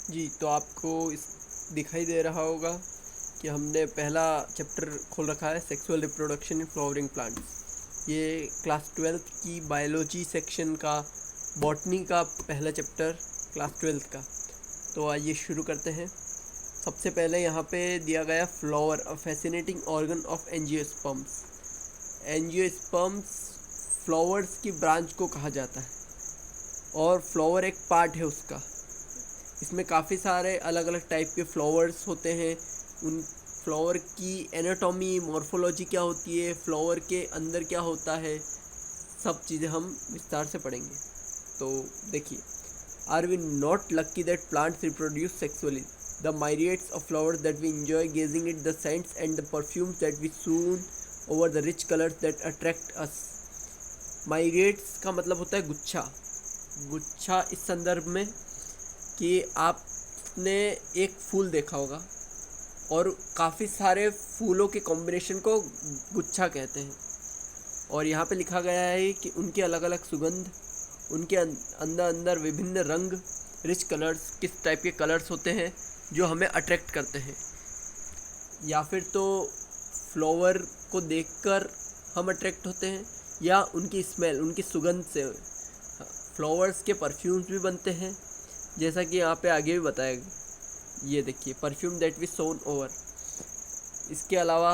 जी, तो आपको इस दिखाई दे रहा होगा कि हमने पहला चैप्टर खोल रखा है sexual reproduction in flowering plants. ये क्लास 12th की बायोलॉजी सेक्शन का बॉटनी का पहला चैप्टर क्लास 12th का। तो आइए शुरू करते हैं। सबसे पहले यहाँ पे दिया गया flower a fascinating organ of angiosperms. Angiosperms flowers की ब्रांच को कहा जाता है और फ्लावर एक पार्ट है उसका। इसमें काफ़ी सारे अलग अलग टाइप के फ्लावर्स होते हैं। उन फ्लावर की एनाटॉमी मॉर्फोलॉजी क्या होती है, फ्लावर के अंदर क्या होता है, सब चीज़ें हम विस्तार से पढ़ेंगे। तो देखिए, are we not lucky that plants reproduce sexually the myriads of flowers that we enjoy gazing at the scents and the perfumes that we soon over the rich colors that attract us। myriads का मतलब होता है गुच्छा। गुच्छा इस संदर्भ में कि आपने एक फूल देखा होगा और काफ़ी सारे फूलों के कॉम्बिनेशन को गुच्छा कहते हैं। और यहाँ पे लिखा गया है कि उनके अलग अलग सुगंध, उनके अंदर अंदर विभिन्न रंग, रिच कलर्स, किस टाइप के कलर्स होते हैं जो हमें अट्रैक्ट करते हैं। या फिर तो फ्लावर को देखकर हम अट्रैक्ट होते हैं या उनकी स्मेल, उनकी सुगंध से। फ्लावर्स के परफ्यूम्स भी बनते हैं, जैसा कि यहाँ पे आगे भी बताया। ये देखिए, perfume that we swoon over. इसके अलावा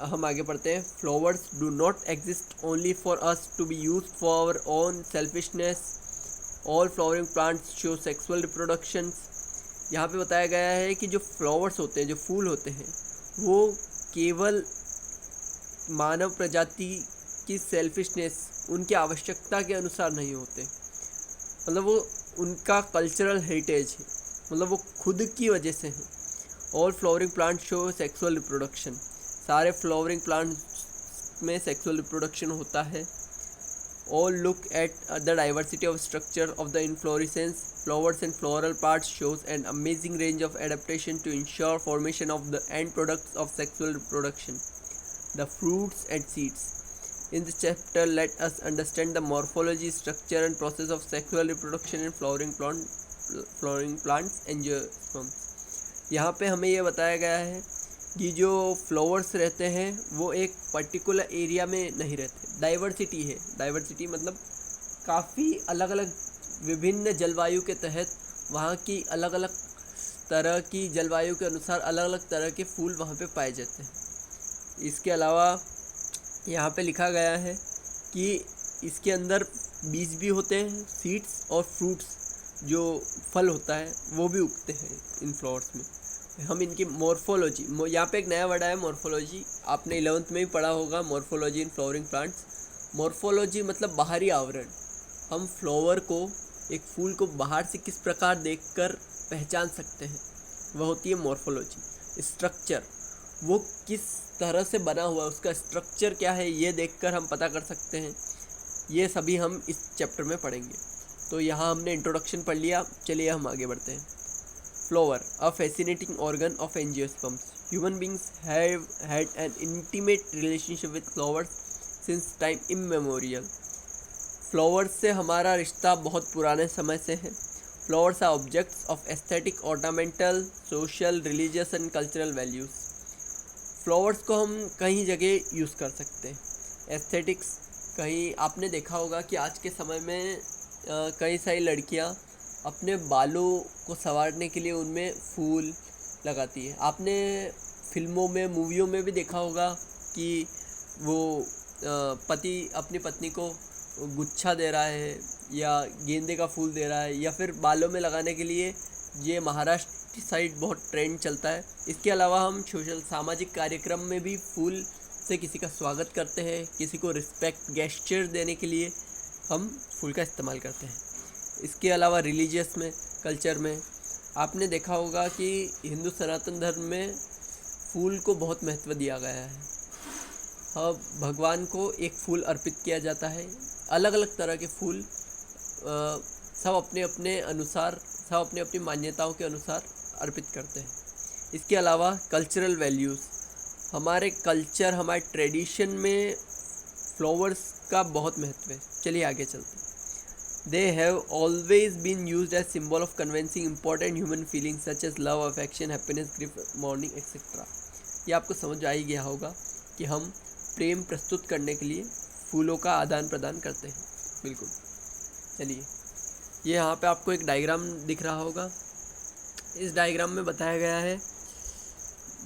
हम आगे पढ़ते हैं। Flowers do not exist only for us to be use for our own selfishness. All flowering plants show sexual reproduction. यहाँ पे बताया गया है कि जो फ्लावर्स होते हैं, जो फूल होते हैं, वो केवल मानव प्रजाति की सेल्फिशनेस, उनकी आवश्यकता के अनुसार नहीं होते। मतलब वो उनका कल्चरल हेरिटेज है, मतलब वो खुद की वजह से हैं। All flowering plant show sexual reproduction. सारे फ्लावरिंग प्लांट्स में सेक्सुअल रिप्रोडक्शन होता है। All look at the diversity of structure of the inflorescence flowers and floral parts shows an amazing range of adaptation to ensure formation of the end products of sexual reproduction, the fruits and seeds. In this chapter, let us understand the morphology, structure and process of sexual reproduction in flowering plants and angiosperms. यहाँ पे हमें ये बताया गया है कि जो flowers रहते हैं वो एक पर्टिकुलर एरिया में नहीं रहते। डाइवर्सिटी है, डाइवर्सिटी मतलब काफ़ी अलग अलग विभिन्न जलवायु के तहत वहाँ की अलग अलग तरह की जलवायु के अनुसार अलग अलग तरह के फूल वहाँ पे पाए जाते हैं। इसके अलावा यहाँ पे लिखा गया है कि इसके अंदर बीज भी होते हैं, सीड्स और फ्रूट्स, जो फल होता है वो भी उगते हैं इन फ्लावर्स में। हम इनकी मॉर्फोलॉजी, यहाँ पे एक नया वर्ड आया मॉर्फोलॉजी, आपने 11th में भी पढ़ा होगा morphology in flowering plants. Morphology मतलब बाहरी आवरण। हम फ्लावर को, एक फूल को बाहर से किस प्रकार देखकर पहचान सकते हैं, वह होती है मॉर्फोलॉजी। स्ट्रक्चर, वो किस तरह से बना हुआ है, उसका स्ट्रक्चर क्या है, ये देखकर हम पता कर सकते हैं। ये सभी हम इस चैप्टर में पढ़ेंगे। तो यहाँ हमने इंट्रोडक्शन पढ़ लिया, चलिए हम आगे बढ़ते हैं। Flower a fascinating organ of angiosperms. Human beings have had an intimate relationship with flowers since time immemorial. Flowers से हमारा रिश्ता बहुत पुराने समय से है। Flowers are objects of aesthetic, ornamental, social, religious and cultural values. Flowers को हम कई जगह यूज़ कर सकते हैं। एस्थेटिक्स, कहीं आपने देखा होगा कि आज के समय में कई सारी लड़कियां अपने बालों को संवारने के लिए उनमें फूल लगाती है। आपने फिल्मों में, मूवियों में भी देखा होगा कि वो पति अपनी पत्नी को गुच्छा दे रहा है या गेंदे का फूल दे रहा है, या फिर बालों में लगाने के लिए। ये महाराष्ट्र की साइड बहुत ट्रेंड चलता है। इसके अलावा हम सोशल, सामाजिक कार्यक्रम में भी फूल से किसी का स्वागत करते हैं, किसी को रिस्पेक्ट, गेस्चर देने के लिए हम फूल का इस्तेमाल करते हैं। इसके अलावा रिलीजियस में, कल्चर में आपने देखा होगा कि हिंदू सनातन धर्म में फूल को बहुत महत्व दिया गया है। हाँ, भगवान को एक फूल अर्पित किया जाता है। अलग अलग तरह के फूल सब अपने अपने अनुसार, सब अपनी अपनी मान्यताओं के अनुसार अर्पित करते हैं। इसके अलावा कल्चरल वैल्यूज़, हमारे कल्चर, हमारे ट्रेडिशन में फ्लावर्स का बहुत महत्व है। चलिए आगे चलते हैं। They have always been used as symbol of conveying important human feelings such as love, affection, happiness, grief, mourning, etc. ये आपको समझ आ ही गया होगा कि हम प्रेम प्रस्तुत करने के लिए फूलों का आदान प्रदान करते हैं। बिल्कुल। चलिए, ये यहाँ पे आपको एक डायग्राम दिख रहा होगा। इस डायग्राम में बताया गया है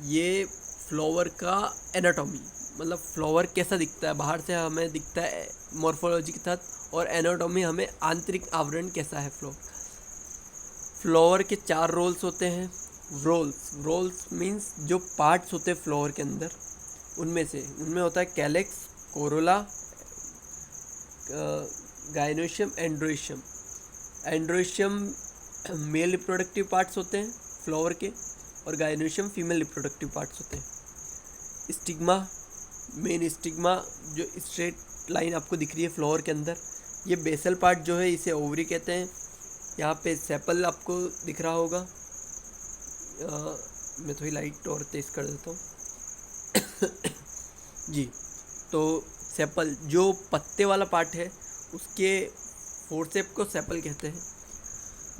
ये फ्लावर का एनाटॉमी, मतलब फ्लावर कैसा दिखता है, बाहर से हमें दिखता है मॉर्फोलॉजी के साथ, और एनाटॉमी हमें आंतरिक आवरण कैसा है फ्लावर के 4 रोल्स होते हैं। रोल्स मीन्स जो पार्ट्स होते हैं फ्लावर के अंदर, उनमें होता है calyx, Corolla, gynoecium, androecium. Androecium male reproductive parts होते हैं फ्लावर के, और गाइनोशियम फीमेल रिप्रोडक्टिव पार्ट्स होते हैं। स्टिग्मा, मेन स्टिग्मा जो स्ट्रेट लाइन आपको दिख रही है फ्लावर के अंदर, ये बेसल पार्ट जो है इसे ओवरी कहते हैं। यहाँ पे सेपल आपको दिख रहा होगा। मैं थोड़ी लाइट और तेज़ कर देता हूँ जी। तो सेपल जो पत्ते वाला पार्ट है उसके फोरसेप को सेपल कहते हैं।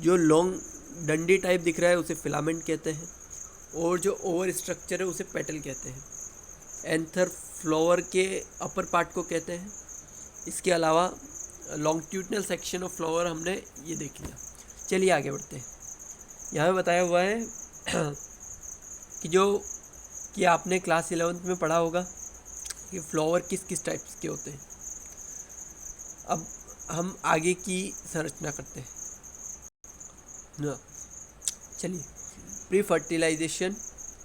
जो लॉन्ग डंडी टाइप दिख रहा है उसे फिलामेंट कहते हैं, और जो ओवर स्ट्रक्चर है उसे पेटल कहते हैं। एंथर फ्लावर के अपर पार्ट को कहते हैं। इसके अलावा लॉन्गिट्यूडनल सेक्शन ऑफ फ्लावर हमने ये देख लिया। चलिए आगे बढ़ते हैं। यहाँ पे बताया हुआ है कि आपने क्लास 11th में पढ़ा होगा कि फ्लावर किस किस टाइप्स के होते हैं। अब हम आगे की संरचना करते हैं ना। चलिए, pre fertilisation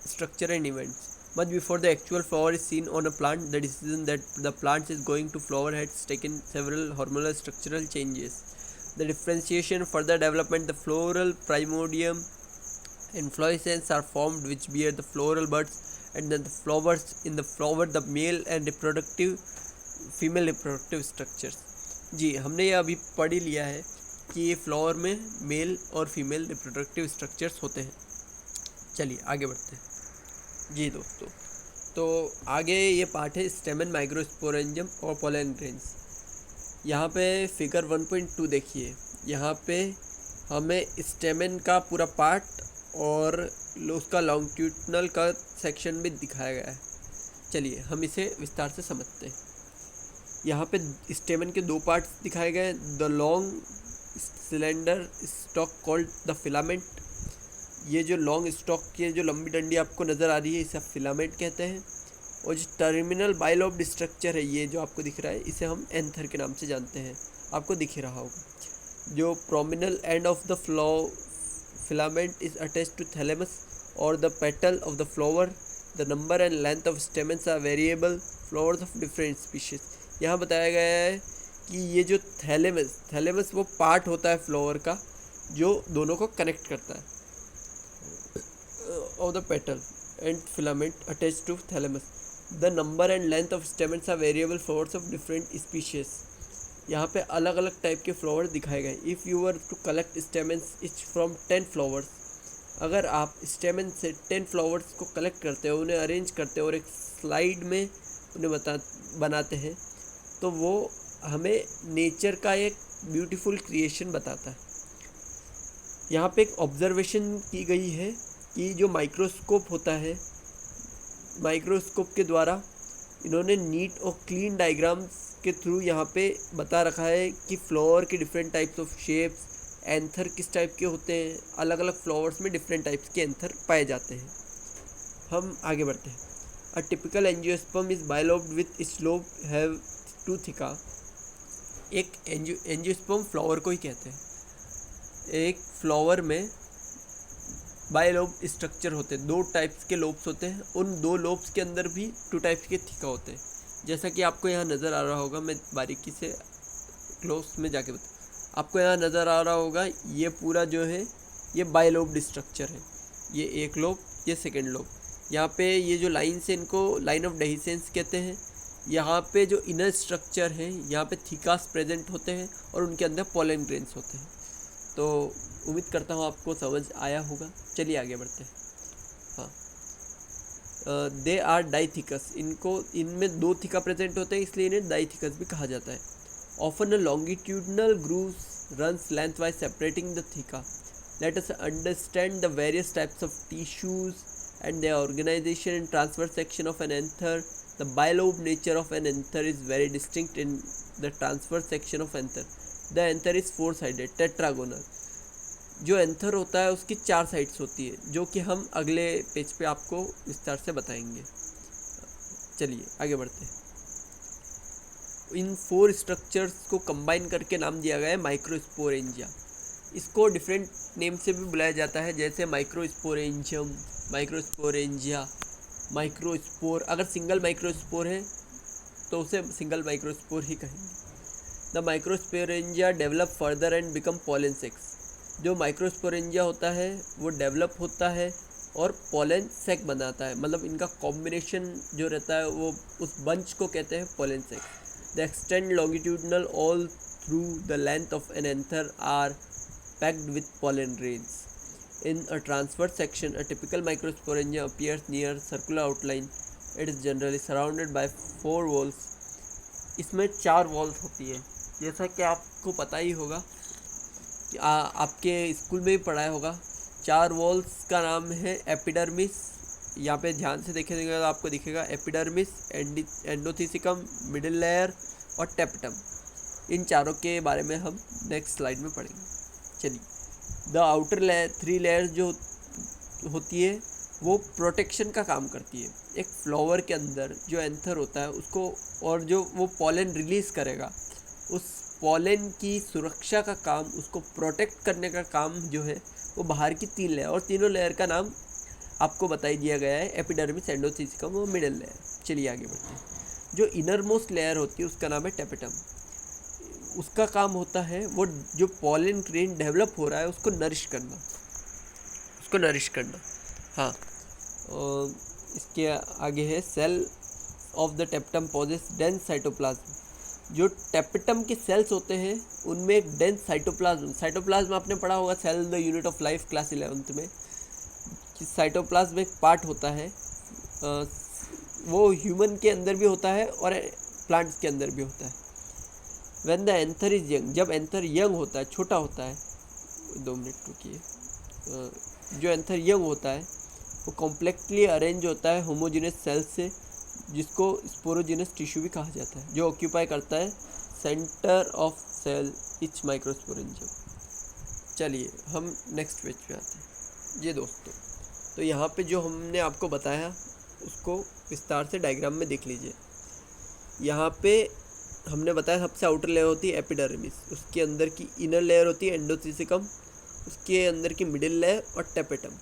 structure and events. Much before the actual flower is seen on a plant, the decision that the plant is going to flower has taken several hormonal structural changes. The differentiation, further development, the floral primordium, inflorescence are formed which bear the floral buds, and then the flowers in the flower, the male and female reproductive structures. जी, हमने ये अभी पढ़ ही लिया है कि ये flower में mail और फीमेल रिप्रोडक्टिव स्ट्रक्चर्स होते हैं। चलिए आगे बढ़ते हैं जी दोस्तों। तो आगे ये पार्ट है स्टेमन, माइक्रोस्पोरेंजियम और पोलन ग्रेन्स। यहाँ पे फिगर 1.2 देखिए। यहाँ पे हमें स्टेमन का पूरा पार्ट और उसका लॉन्गिट्यूडनल का सेक्शन भी दिखाया गया है। चलिए हम इसे विस्तार से समझते हैं। यहाँ पे स्टेमन के 2 पार्ट्स दिखाए गए। The long cylinder stock called the filament. ये जो लॉन्ग स्टॉक की जो लंबी डंडी आपको नज़र आ रही है इसे आप फिलामेंट कहते हैं। और जो टर्मिनल बाइलोब्ड स्ट्रक्चर है ये जो आपको दिख रहा है इसे हम एंथर के नाम से जानते हैं, आपको दिख ही रहा होगा। जो proximal end of the filament is attached to thalamus और the petal of the flower. The number and length of stamens are variable. Flowers of different species. यहाँ बताया गया है कि ये जो थैलेमस वो पार्ट होता है फ्लावर का जो दोनों को कनेक्ट करता है। of the petal and filament attached to thalamus. The number and length of stamens are variable flowers of different species. यहाँ पे अलग अलग टाइप के फ्लावर दिखाए गए। If you were to collect stamens each from 10 flowers, अगर आप stamen से 10 फ्लावर्स को कलेक्ट करते हो, उन्हें अरेंज करते हो और एक स्लाइड में उन्हें बनाते हैं, तो वो हमें नेचर का एक ब्यूटीफुल क्रिएशन बताता है। यहाँ पे एक ऑब्जर्वेशन की गई है कि जो माइक्रोस्कोप होता है, माइक्रोस्कोप के द्वारा इन्होंने नीट और क्लीन डायग्राम्स के थ्रू यहाँ पे बता रखा है कि फ्लावर के different types of shapes, anther किस टाइप के होते हैं। अलग अलग फ्लावर्स में डिफरेंट टाइप्स के एंथर पाए जाते हैं। हम आगे बढ़ते हैं। A typical angiosperm is bilobed with its lobe have 2 थिका। एक एंजियोस्पर्म फ्लावर को ही कहते हैं। एक फ्लावर में बाइलोब स्ट्रक्चर होते हैं, 2 टाइप्स के लोब्स होते हैं। उन 2 लोब्स के अंदर भी 2 टाइप्स के थिका होते हैं। जैसा कि आपको यहाँ नज़र आ रहा होगा, मैं बारीकी से क्लोज में जाके आपको यहाँ नज़र आ रहा होगा, ये पूरा जो है ये बाइलोब्ड स्ट्रक्चर है। ये एक लोब, ये सेकेंड लोब। यहाँ पे ये जो लाइन से इनको लाइन ऑफ डेहिसेंस कहते हैं। यहाँ पे जो इनर स्ट्रक्चर है यहाँ पे थिकास प्रेजेंट होते हैं और उनके अंदर पोलन ग्रेन्स होते हैं। तो उम्मीद करता हूँ आपको समझ आया होगा। चलिए आगे बढ़ते हैं। हाँ, दे आर डाइथिकस। इनमें 2 थिका प्रेजेंट होते हैं, इसलिए इन्हें डाइथिकस भी कहा जाता है। Often a longitudinal grooves runs lengthwise separating the theca. Let us understand the various types of tissues and their organization and transverse section of an anther. The bilobe nature of an anther is very distinct in the transverse section of anther. The anther is four-sided, tetragonal. जो anther होता है उसकी 4 sides होती है, जो कि हम अगले पेज पे आपको विस्तार से बताएंगे। चलिए आगे बढ़ते हैं। इन 4 स्ट्रक्चर्स को कंबाइन करके नाम दिया गया है माइक्रोस्पोरेंजिया। इसको डिफरेंट नेम से भी बुलाया जाता है, जैसे माइक्रोस्पोरेंजियम, माइक्रोस्पोरेंजिया, माइक्रोस्पोर। अगर सिंगल माइक्रोस्पोर है तो उसे सिंगल माइक्रोस्पोर ही कहेंगे। The microsporangia develop further and become pollen sex. जो माइक्रोस्पोरेंजिया होता है वो डेवलप होता है और पॉलन सेक बनाता है, मतलब इनका कॉम्बिनेशन जो रहता है वो उस बंच को कहते हैं pollen sac. The extend longitudinal all through the length of an anther are packed with pollen grains. In a transverse section a typical microsporangia appears near circular outline. It is generally surrounded by 4 walls. इसमें 4 walls होती है, जैसा कि आपको पता ही होगा, आपके school में भी पढ़ाया होगा। 4 वॉल्स का नाम है एपिडर्मिस। यहाँ पे ध्यान से देखेंगे तो आपको दिखेगा एपिडर्मिस, एंडोथीसिकम, मिडिल लेयर और टेपटम। इन चारों के बारे में हम नेक्स्ट स्लाइड में पढ़ेंगे। चलिए, द आउटर लेयर 3 लेयर्स जो होती है वो प्रोटेक्शन का काम करती है। एक फ्लावर के अंदर जो एंथर होता है उसको, और जो वो पॉलन रिलीज़ करेगा, उस पॉलन की सुरक्षा का काम, उसको प्रोटेक्ट करने का काम जो है वो बाहर की 3 लेयर, और तीनों लेयर का नाम आपको बता ही दिया गया है, एपिडर्मिस, एंडोथीसिकम और मिडिल लेयर। चलिए आगे बढ़ते हैं। जो इनर मोस्ट लेयर होती है उसका नाम है टेपेटम। उसका काम होता है वो जो पॉलन ग्रेन डेवलप हो रहा है उसको नरिश करना, हाँ। और इसके आगे है cell of the tapetum possesses dense cytoplasm. जो टेपेटम के सेल्स होते हैं उनमें एक डेंस साइटोप्लाज्म आपने पढ़ा होगा, cell the unit of life, class 11th में। साइटोप्लाज्म एक पार्ट होता है, वो ह्यूमन के अंदर भी होता है और प्लांट्स के अंदर भी होता है। When the anther is young, जब एंथर यंग होता है, छोटा होता है, 2 मिनट रुकिए। जो एंथर यंग होता है वो कॉम्प्लेक्सली अरेंज होता है होमोजेनस सेल्स से, जिसको स्पोरोजेनस टिश्यू भी कहा जाता है, जो ऑक्यूपाई करता है centre of cell each microsporangium. चलिए हम नेक्स्ट पेज पे आते हैं। ये दोस्तों, तो यहाँ पे जो हमने आपको बताया उसको विस्तार से डायग्राम में देख लीजिए। यहाँ पे हमने बताया सबसे आउटर लेयर होती है एपिडर्मिस, उसके अंदर की इनर लेयर होती है एंडोथीसिकम, उसके अंदर की मिडिल लेयर और टेपेटम।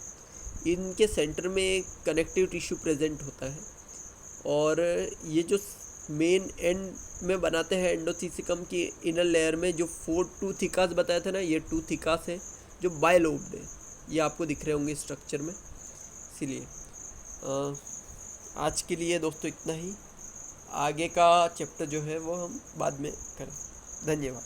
इनके सेंटर में एक कनेक्टिव टिश्यू प्रेजेंट होता है, और ये जो मेन एंड में बनाते हैं एंडोथीसिकम की इनर लेयर में जो 2 थिकास बताए थे ना, ये 2 थिकास है जो बायलोब्ड है, ये आपको दिख रहे होंगे स्ट्रक्चर में। इसीलिए आज के लिए दोस्तों इतना ही। आगे का चैप्टर जो है वो हम बाद में करें। धन्यवाद।